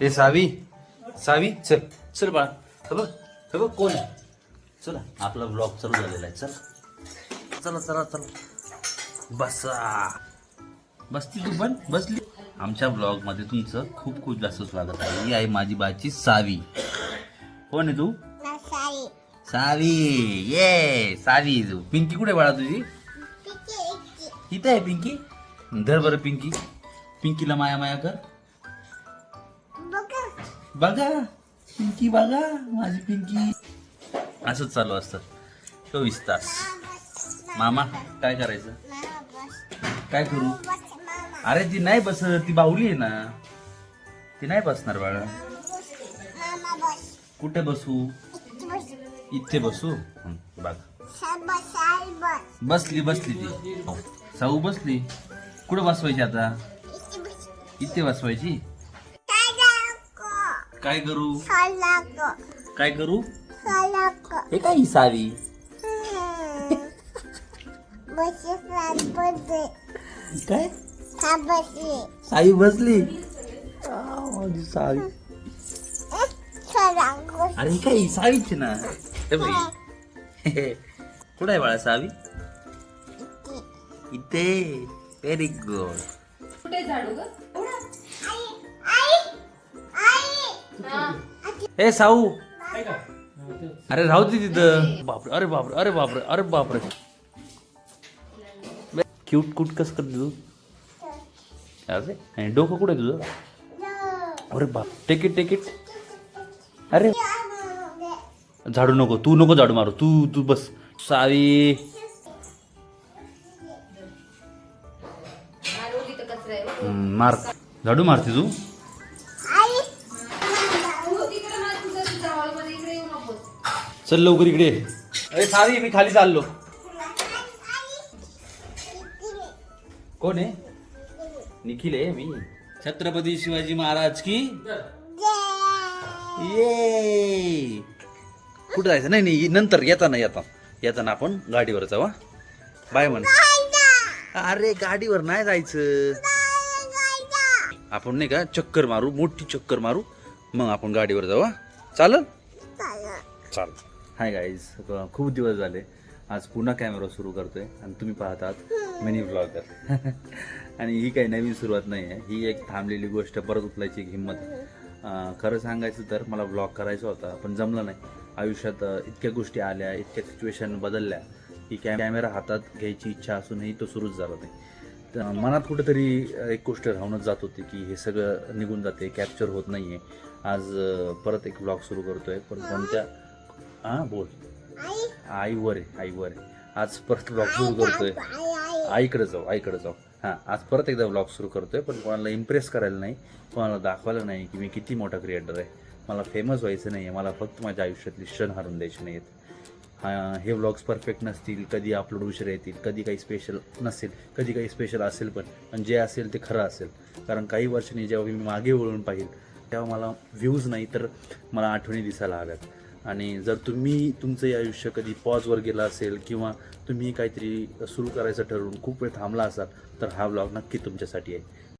ए सावी, सावी चल चल बाळा. हे बघ कोण आहे. चला आपला ब्लॉग चालू झालेला आहे. चल चला चला चला बसा. बसली तू पण बसली. आमच्या ब्लॉग मध्ये तुमचं खूप खूप जास्त स्वागत आहे. ही आहे माझी बाची सावी. कोण आहे तू. सावी. ये सावी. तू पिंकी कुठे बाळा तुझी. इथे आहे पिंकी. धर बरं पिंकी. पिंकीला माया माया कर. बघा पिंकी बघा माझी पिंकी. असंच चालू असतं 24 तास. मामा काय करायचं. काय करू. अरे ती नाही बस. ती बाहुली आहे ना. ती नाही बसणार बाळा. कुठे बसू. इथे बसू. बघ बसली बसली ती. साऊ बसली. कुठे बसवायची आता. इथे बसवायची. काय करू. काय करू. हे काय ही सावी. काय सावी बसली. माझी सावी. अरे ही काय सावीची ना. हे बाई कुठे आहे बाळा सावी. इथे. Very good. कुठे झाडू ग. ए साऊ. अरे राहू दे तिथं. बापरे अरे बापरे अरे बापरे अरे बापरे. क्यूट कुट कस करते तू. अरे डोकं कुठे तुझं. अरे बाप. Ticket ticket. अरे झाडू नको. तू नको झाडू मारू. तू तू बस. सावी. मार. झाडू मारते तू. चल लवकर इकडे. अरे सावी मी खाली चाललो. कोण आहे. निखिल आहे मी. छत्रपती शिवाजी महाराज की. ये कुठं जायचं. नाही नाही नंतर येताना आपण गाडीवर जाऊ. बाय म्हण. अरे गाडीवर नाही जायचं. आपण नाही का चक्कर मारू. मोठी चक्कर मारू. मग आपण गाडीवर जाऊ. चालेल. चाल. Hi guys. खूप दिवस झाले. आज पुन्हा कॅमेरा सुरू करतोय आणि तुम्ही पाहतात मिनी ब्लॉगर. आणि ही काही नवीन सुरुवात नाही आहे. ही एक थांबलेली गोष्ट परत उचलायची एक हिंमत आहे. खरं सांगायचं तर मला ब्लॉग करायचा होता पण जमलं नाही. आयुष्यात इतक्या गोष्टी आल्या. इतक्या सिच्युएशन बदलल्या की कॅमेरा हातात घ्यायची इच्छा असूनही तो सुरूच झाला नाही. तर मनात कुठेतरी एक गोष्ट राहूनच जात होती की हे सगळं निघून जाते. कॅप्चर होत नाही आहे. आज परत एक ब्लॉग सुरू करतोय पण कोणत्या. हां बोल. आईवर आहे. आईवर आहे. आज परत ब्लॉग सुरू करतोय. आईकडे जाऊ. हां आज परत एकदा ब्लॉग सुरू करतोय पण कोणाला इम्प्रेस करायला नाही. कोणाला दाखवायला नाही की मी किती मोठा क्रिएटर आहे. मला फेमस व्हायचं नाही आहे. मला फक्त माझ्या आयुष्यातली क्षण हारून द्यायचे नाही आहेत. हे व्लॉग्स परफेक्ट नसतील. कधी अपलोड उशीर येतील. कधी काही स्पेशल नसेल. कधी काही स्पेशल असेल पण जे असेल ते खरं असेल. कारण काही वर्षांनी जेव्हा मी मागे वळून पाहिल तेव्हा मला व्ह्यूज नाही तर मला आठवणी दिसायला हव्यात. आणि जर तुम्ही तुमचं आयुष्य कधी पॉजवर गेलं असेल किंवा तुम्ही काहीतरी सुरू करायचं ठरवून खूप वेळ थांबला असाल तर हा व्लॉग नक्की तुमच्यासाठी आहे.